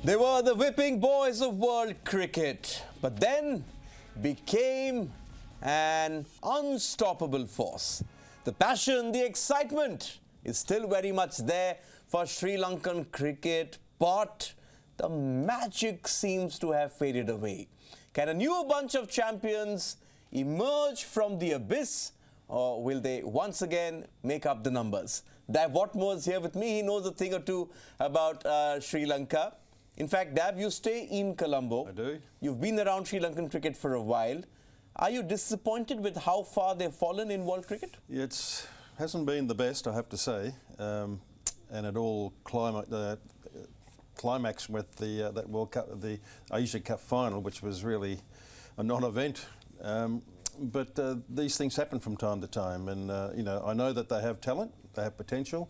They were the whipping boys of world cricket, but then became an unstoppable force. The passion, the excitement is still very much there for Sri Lankan cricket, but the magic seems to have faded away. Can a new bunch of champions emerge from the abyss, or will they once again make up the numbers? Dav Whatmore is here with me. He knows a thing or two about Sri Lanka. In fact, Dav, you stay in Colombo. I do. You've been around Sri Lankan cricket for a while. Are you disappointed with how far they've fallen in world cricket? It hasn't been the best, I have to say, and it all climaxed with that World Cup, the Asia Cup final, which was really a non-event. But these things happen from time to time, and I know that they have talent, they have potential,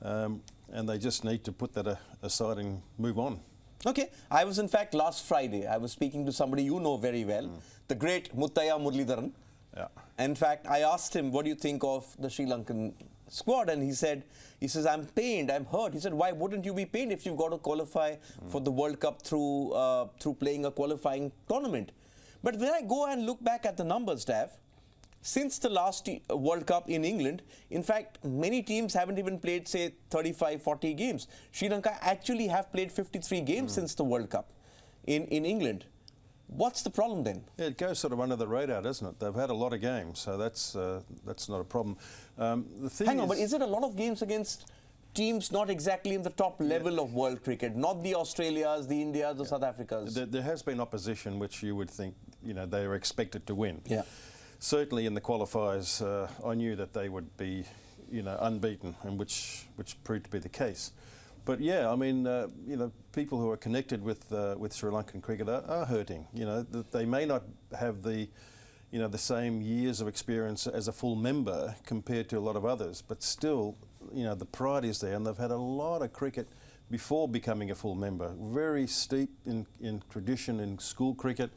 and they just need to put that aside and move on. Okay. I was, in fact, last Friday, I was speaking to somebody you know very well, the great Muttaya Muralidharan. Yeah. In fact, I asked him, what do you think of the Sri Lankan squad? And he says, I'm pained, I'm hurt. He said, why wouldn't you be pained if you've got to qualify for the World Cup through playing a qualifying tournament? But when I go and look back at the numbers, Dav, since the last World Cup in England, in fact, many teams haven't even played, say, 35, 40 games. Sri Lanka actually have played 53 games since the World Cup in England. What's the problem then? Yeah, it goes sort of under the radar, doesn't it? They've had a lot of games, so that's not a problem. The thing Hang on, but is it a lot of games against teams not exactly in the top level of world cricket, not the Australias, the Indias, the South Africas? There has been opposition which you would think, they are expected to win. Yeah. Certainly in the qualifiers, I knew that they would be, unbeaten, and which proved to be the case. But yeah, I mean, people who are connected with Sri Lankan cricket are hurting. They may not have the same years of experience as a full member compared to a lot of others, but still, the pride is there, and they've had a lot of cricket before becoming a full member. Very steep in tradition in school cricket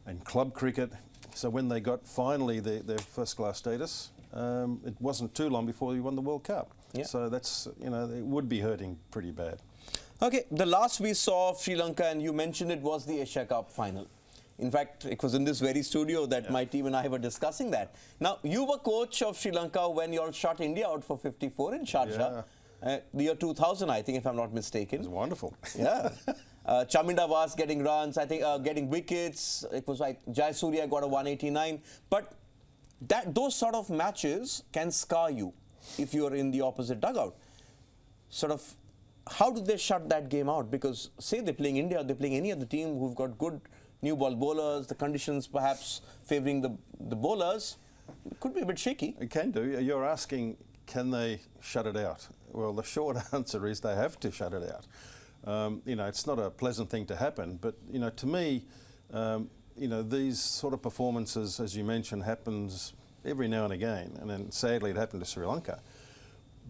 and club cricket. So when they got finally their first-class status, it wasn't too long before they won the World Cup. Yeah. So that's, it would be hurting pretty bad. Okay, the last we saw of Sri Lanka, and you mentioned it, was the Asia Cup final. In fact, it was in this very studio that my team and I were discussing that. Now, you were coach of Sri Lanka when you all shot India out for 54 in Sharjah. The year 2000, I think, if I'm not mistaken. It was wonderful. Yeah. Chaminda was getting runs, I think, getting wickets. It was like Jayasuriya got a 189. But those sort of matches can scar you if you're in the opposite dugout. Sort of, how do they shut that game out? Because, say they're playing India, they're playing any other team who've got good new ball bowlers, the conditions perhaps favouring the bowlers, it could be a bit shaky. It can do. You're asking, can they shut it out? Well, the short answer is they have to shut it out. It's not a pleasant thing to happen, but, to me, these sort of performances, as you mentioned, happens every now and again, and then sadly it happened to Sri Lanka.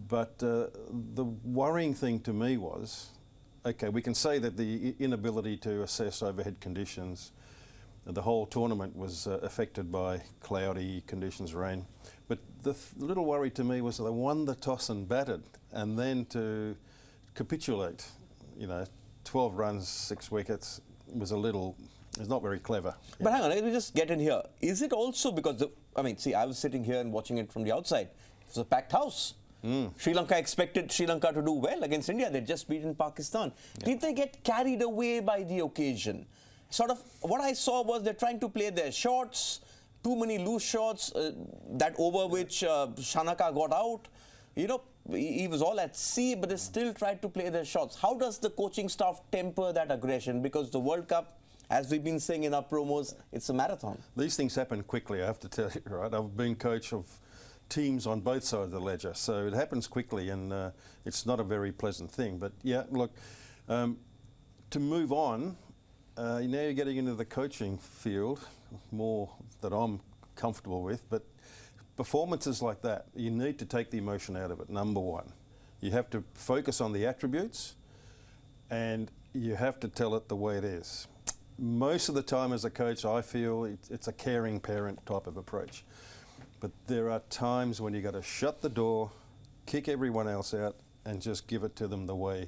But the worrying thing to me was, okay, we can say that the inability to assess overhead conditions, the whole tournament was affected by cloudy conditions, rain. But the little worry to me was that they won the toss and batted, and then to capitulate, 12 runs, 6 wickets, was it's not very clever. But hang on, let me just get in here. Is it also because, I was sitting here and watching it from the outside. It was a packed house. Sri Lanka expected Sri Lanka to do well against India. They'd just beaten Pakistan. Yeah. Did they get carried away by the occasion? Sort of, what I saw was they're trying to play their shots, too many loose shots, that over which Shanaka got out. He was all at sea, but they still tried to play their shots. How does the coaching staff temper that aggression? Because the World Cup, as we've been saying in our promos, it's a marathon. These things happen quickly, I have to tell you, right? I've been coach of teams on both sides of the ledger, so it happens quickly, and it's not a very pleasant thing. But yeah, look, to move on, now you're getting into the coaching field, more that I'm comfortable with, but performances like that, you need to take the emotion out of it, number one. You have to focus on the attributes, and you have to tell it the way it is. Most of the time as a coach, I feel it's a caring parent type of approach. But there are times when you got to shut the door, kick everyone else out, and just give it to them the way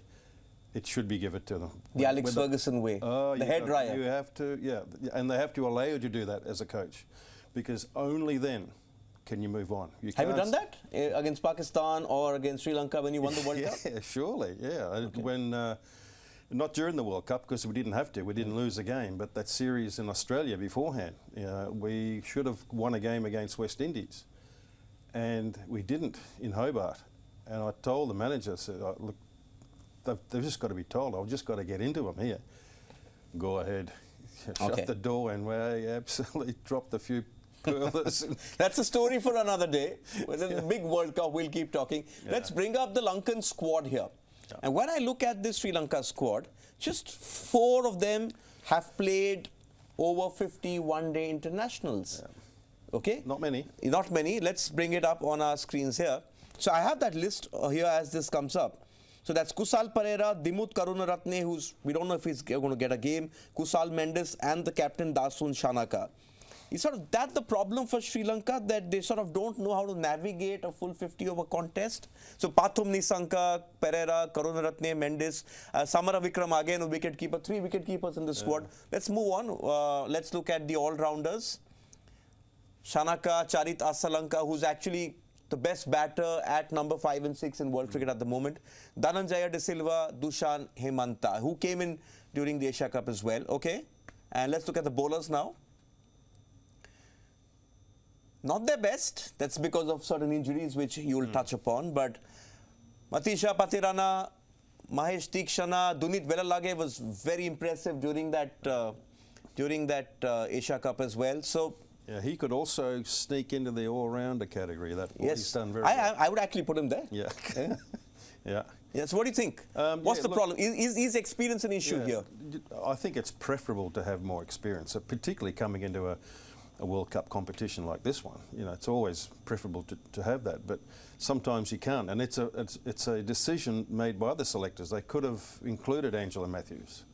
it should be given to them. The Alex Ferguson way, the hairdryer. You have to, yeah, and they have to allow you to do that as a coach, because only then can you move on. Have you done that against Pakistan or against Sri Lanka when you won the World Cup? Yeah, surely, yeah. Okay. When not during the World Cup, because we didn't have to. We didn't lose a game, but that series in Australia beforehand, we should have won a game against West Indies, and we didn't in Hobart. And I told the manager, I said, oh, look, they've just got to be told. I've just got to get into them here. Go ahead. Shut the door, and we absolutely dropped a few pearlers. That's a story for another day. When it's a big World Cup, we'll keep talking. Yeah. Let's bring up the Lankan squad here. Yeah. And when I look at this Sri Lanka squad, just 4 of them have played over 50 one-day internationals. Yeah. Okay? Not many. Not many. Let's bring it up on our screens here. So I have that list here as this comes up. So that's Kusal Pereira, Dimut Karunaratne, who's, we don't know if he's going to get a game, Kusal Mendes, and the captain Dasun Shanaka. Is sort of that the problem for Sri Lanka, that they sort of don't know how to navigate a full 50 over contest? So Pathum Nisanka, Pereira, Karunaratne, Mendes, Samara Vikram again, a wicket keeper, 3 wicket keepers in the squad. Let's move on. Let's look at the all-rounders. Shanaka, Charit Asalanka, who's actually the best batter at number 5 and 6 in world cricket at the moment. Dhananjaya De Silva, Dushan Hemanta, who came in during the Asia Cup as well. Okay, and let's look at the bowlers now. Not their best. That's because of certain injuries which you will touch upon. But Matisha Patirana, Mahesh Tikshana, Dunit Velalage was very impressive during that Asia Cup as well. So yeah, he could also sneak into the all-rounder category. That he's done very well. I would actually put him there. Yeah. Yeah. Yeah. So what do you think? What's the problem? Is experience an issue here? I think it's preferable to have more experience, particularly coming into a World Cup competition like this one. You know, it's always preferable to have that, but sometimes you can't, and it's a decision made by the selectors. They could have included Angela Matthews,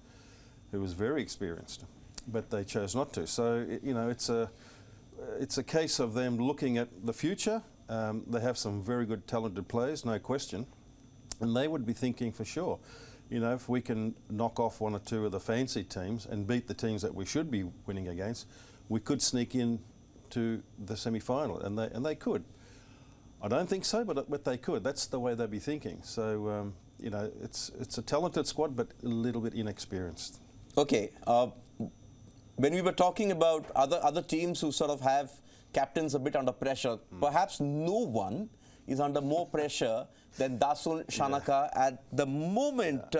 who was very experienced, but they chose not to. So you know, it's a case of them looking at the future. They have some very good talented players, no question, and they would be thinking for sure, you know, if we can knock off 1 or 2 of the fancy teams and beat the teams that we should be winning against, we could sneak in to the semi-final, and they could. I don't think so, but they could. That's the way they'd be thinking. So you know, it's a talented squad, but a little bit inexperienced. Okay. When we were talking about other teams who sort of have captains a bit under pressure, perhaps no one is under more pressure than Dasun Shanaka at the moment.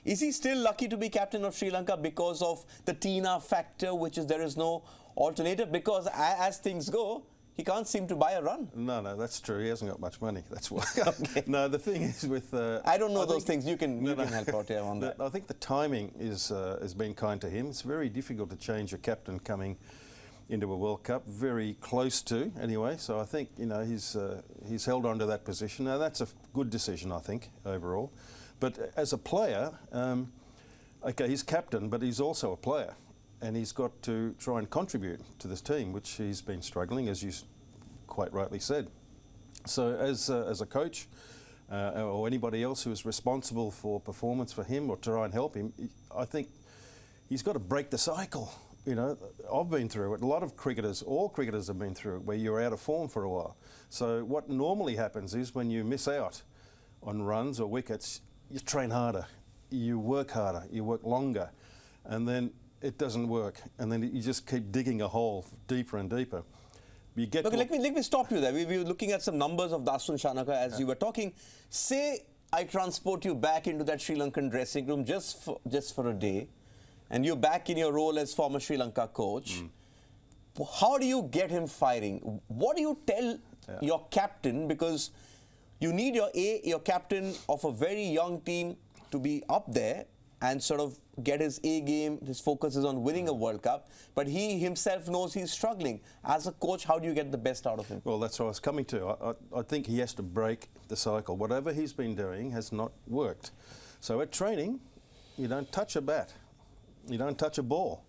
Is he still lucky to be captain of Sri Lanka because of the Tina factor, which is there is no alternative? Because as things go, he can't seem to buy a run. No, that's true. He hasn't got much money. That's why. Okay. No, the thing is with... I don't know those things. You can help out here on that. I think the timing has been kind to him. It's very difficult to change a captain coming into a World Cup, very close to anyway. So I think, you know, he's held on to that position. Now that's a good decision, I think, overall. But as a player, okay, he's captain, but he's also a player. And he's got to try and contribute to this team, which he's been struggling, as you quite rightly said. So as a coach, or anybody else who is responsible for performance for him or to try and help him, I think he's got to break the cycle. You know, I've been through it. A lot of cricketers, all cricketers have been through it, where you're out of form for a while. So what normally happens is when you miss out on runs or wickets, you train harder, you work harder, you work longer, and then it doesn't work, and then you just keep digging a hole deeper and deeper. You get let me stop you there. We were looking at some numbers of Dasun Shanaka as you were talking. Say I transport you back into that Sri Lankan dressing room just for a day, and you're back in your role as former Sri Lanka coach. How do you get him firing? What do you tell your captain? Because you need your captain of a very young team to be up there and sort of get his A game. His focus is on winning a World Cup, but he himself knows he's struggling. As a coach, how do you get the best out of him? Well, that's what I was coming to. I think he has to break the cycle. Whatever he's been doing has not worked. So at training, you don't touch a bat. You don't touch a ball.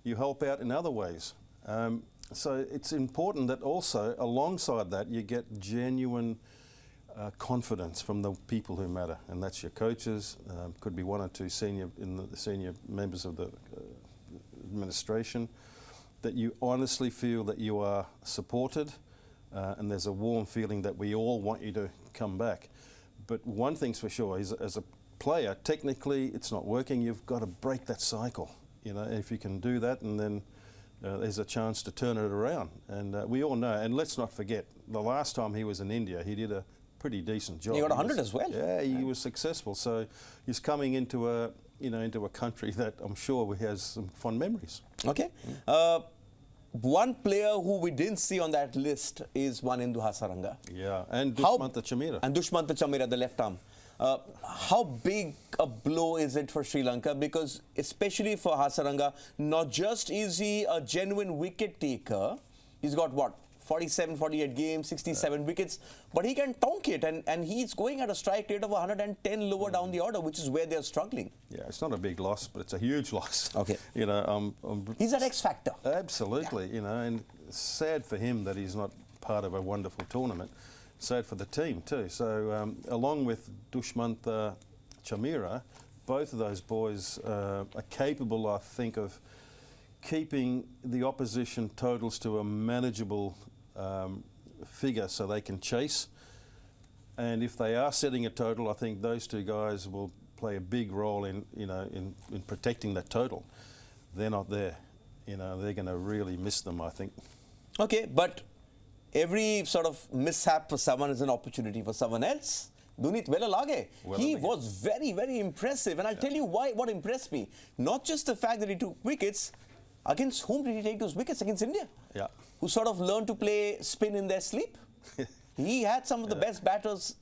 You help out in other ways. So it's important that also, alongside that, you get genuine confidence from the people who matter, and that's your coaches, could be one or two senior members of the administration, that you honestly feel that you are supported, and there's a warm feeling that we all want you to come back. But one thing's for sure, is as a player, technically it's not working, you've got to break that cycle. You know, if you can do that, and then there's a chance to turn it around. And we all know, and let's not forget, the last time he was in India, he did a pretty decent job. He got 100 as well. Yeah, he was successful. So he's coming into a, into a country that I'm sure has some fond memories. Okay. One player who we didn't see on that list is Wanindu Hasaranga. Yeah, and Dushmantha Chameera. And Dushmantha Chameera, the left arm. How big a blow is it for Sri Lanka? Because especially for Hasaranga, not just is he a genuine wicket taker, he's got what, 47, 48 games, 67 wickets, but he can tonk it, and he's going at a strike rate of 110 lower down the order, which is where they're struggling. Yeah, it's not a big loss, but it's a huge loss. Okay. You know, he's that X factor. Absolutely, yeah. You know, and sad for him that he's not part of a wonderful tournament. Sad for the team too. So along with Dushmantha Chameera, both of those boys are capable, I think, of keeping the opposition totals to a manageable figure so they can chase. And if they are setting a total, I think those two guys will play a big role in protecting that total. They're not there. You know, they're going to really miss them, I think. Okay, but every sort of mishap for someone is an opportunity for someone else. Dunit Velalage, he was very, very impressive. And I'll tell you what impressed me. Not just the fact that he took wickets. Against whom did he take those wickets? Against India? Yeah. Who sort of learned to play spin in their sleep. He had some of the best batters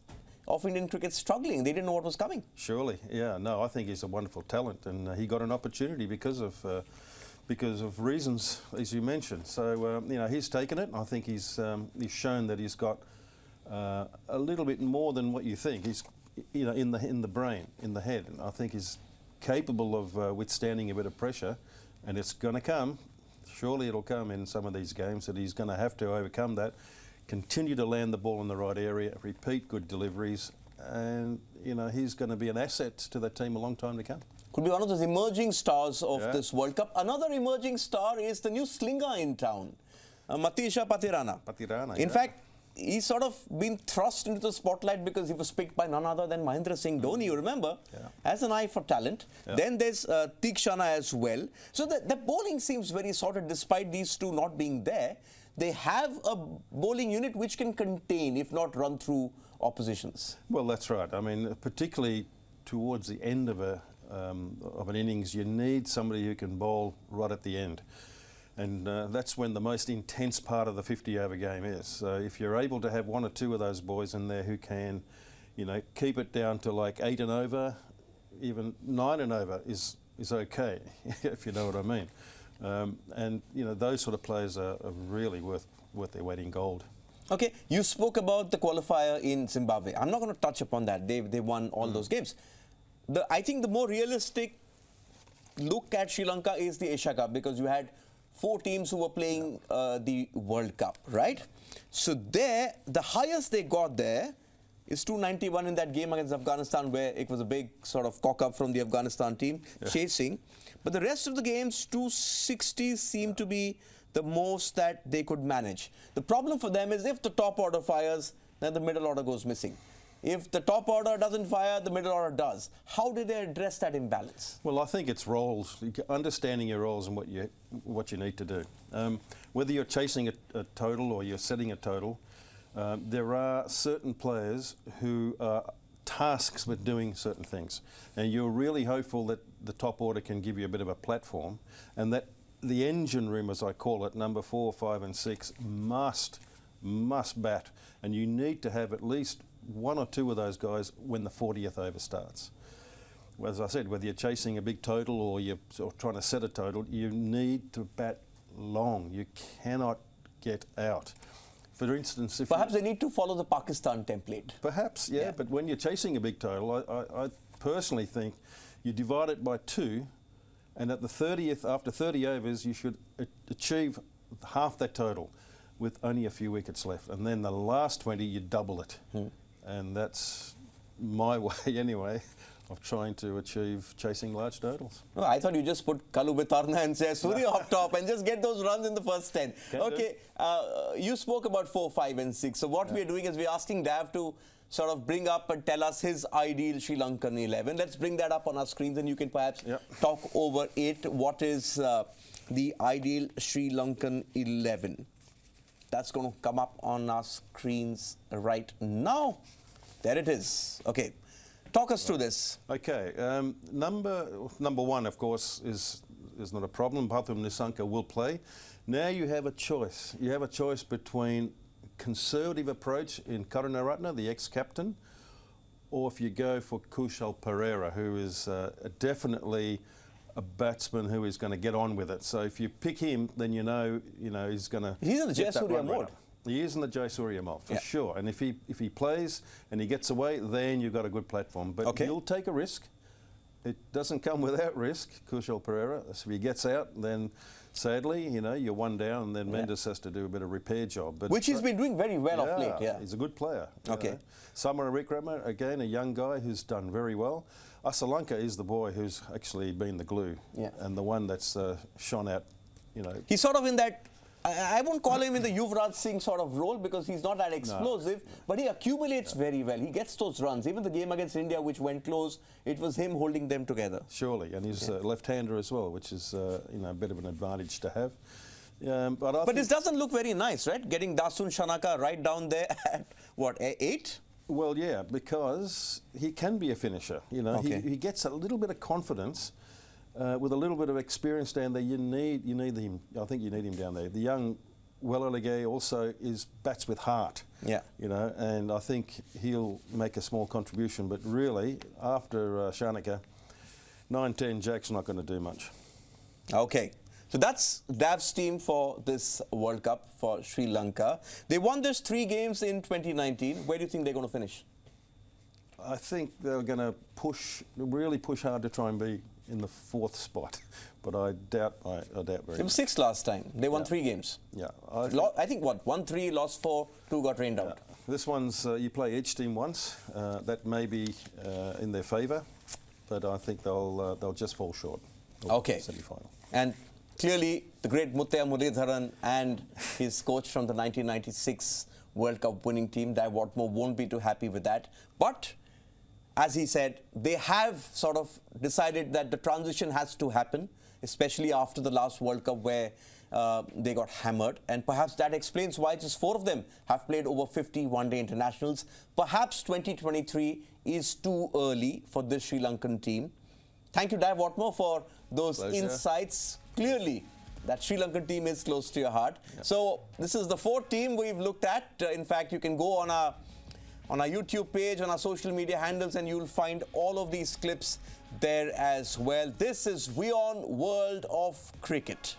of Indian cricket struggling. They didn't know what was coming. Surely, yeah. No, I think he's a wonderful talent, and he got an opportunity because of reasons, as you mentioned. So, you know, he's taken it. I think he's shown that he's got a little bit more than what you think. He's, you know, in the brain, in the head. And I think he's capable of withstanding a bit of pressure, and it's going to come. Surely it'll come in some of these games that he's going to have to overcome that, continue to land the ball in the right area, repeat good deliveries, and, you know, he's going to be an asset to that team a long time to come. Could be one of those emerging stars of this World Cup. Another emerging star is the new slinger in town, Matisha Patirana. In fact, he's sort of been thrust into the spotlight because he was picked by none other than Mahendra Singh Dhoni, you remember, has an eye for talent. Then there's Tikshana as well. So the bowling seems very sorted despite these two not being there. They have a bowling unit which can contain, if not run through oppositions. Well, that's right. I mean, particularly towards the end of an innings, you need somebody who can bowl right at the end. And that's when the most intense part of the 50-over game is. So if you're able to have one or two of those boys in there who can, you know, keep it down to like 8 and over, even 9 and over is okay, if you know what I mean. And, you know, those sort of players are really worth their weight in gold. Okay, you spoke about the qualifier in Zimbabwe. I'm not going to touch upon that. They won all those games. I think the more realistic look at Sri Lanka is the Asia Cup, because you had 4 teams who were playing the World Cup, right? So there, the highest they got there is 291 in that game against Afghanistan, where it was a big sort of cock-up from the Afghanistan team chasing. But the rest of the games, 260 seemed to be the most that they could manage. The problem for them is if the top order fires, then the middle order goes missing. If the top order doesn't fire, the middle order does. How did they address that imbalance? Well, I think it's roles, understanding your roles and what you need to do. Whether you're chasing a total or you're setting a total, there are certain players who are tasked with doing certain things. And you're really hopeful that the top order can give you a bit of a platform, and that the engine room, as I call it, number 4, 5 and 6, must bat. And you need to have at least 1 or 2 of those guys when the 40th over starts. Well, as I said, whether you're chasing a big total or you're sort of trying to set a total, you need to bat long. You cannot get out. For instance, if perhaps they need to follow the Pakistan template. Perhaps, yeah. But when you're chasing a big total, I personally think you divide it by 2, and at the 30th, after 30 overs, you should achieve half that total with only a few wickets left. And then the last 20, you double it. And that's my way anyway of trying to achieve chasing large totals. No, I thought you just put Kalu Bitarna and say Surya up top and just get those runs in the first 10. Okay, you spoke about 4, 5 and 6. So what we're doing is we're asking Dav to sort of bring up and tell us his ideal Sri Lankan 11. Let's bring that up on our screens and you can perhaps talk over it. What is the ideal Sri Lankan 11? That's going to come up on our screens right now. There it is. Okay. Talk us through this. Okay, number one, of course, is not a problem. Bhathum Nisanka will play. Now you have a choice. You have a choice between conservative approach in Karunaratne, the ex-captain, or if you go for Kushal Pereira, who is definitely a batsman who is going to get on with it. So if you pick him, then you know he's going to. He's in the Jayasuriya mode. He is in the Jayasuriya mold, for sure. And if he plays and he gets away, then you've got a good platform. But you'll take a risk. It doesn't come without risk, Kushal Pereira. So if he gets out, then sadly, you're one down, and then Mendes has to do a bit of repair job. But which he's been doing very well of late, he's a good player. Okay. Samara Wickrama, again, a young guy who's done very well. SriLanka is the boy who's actually been the glue and the one that's shone out, He's sort of in that, I won't call him in the Yuvraj Singh sort of role because he's not that explosive, but he accumulates very well. He gets those runs. Even the game against India, which went close, it was him holding them together. Surely, and he's a left-hander as well, which is a bit of an advantage to have. But this doesn't look very nice, right? Getting Dasun Shanaka right down there at, what, 8? Well, yeah, because he can be a finisher. He gets a little bit of confidence. With a little bit of experience down there, you need him. I think you need him down there. The young Wellelegay also bats with heart. Yeah. And I think he'll make a small contribution. But really, after Shanaka, 9-10 Jack's not going to do much. Okay. So that's Dav's team for this World Cup for Sri Lanka. They won this 3 games in 2019. Where do you think they're going to finish? I think they're going to really push hard to try and be in the 4th spot, but I doubt very much. It was 6 last time. They won 3 games. Yeah. I think what? Won 3, lost 4, 2 got rained out. This one's, you play each team once. That may be in their favour, but I think they'll just fall short. Okay. Semi-final. And clearly, the great Muttiah Muralidharan and his coach from the 1996 World Cup winning team, Dav Whatmore, won't be too happy with that. But as he said, they have sort of decided that the transition has to happen, especially after the last World Cup where they got hammered. And perhaps that explains why just 4 of them have played over 50 one-day internationals. Perhaps 2023 is too early for this Sri Lankan team. Thank you, Dav Whatmore, for those insights. Clearly, that Sri Lankan team is close to your heart. Yep. So this is the 4th team we've looked at. In fact, you can go on our YouTube page, on our social media handles, and you'll find all of these clips there as well. This is WION World of Cricket.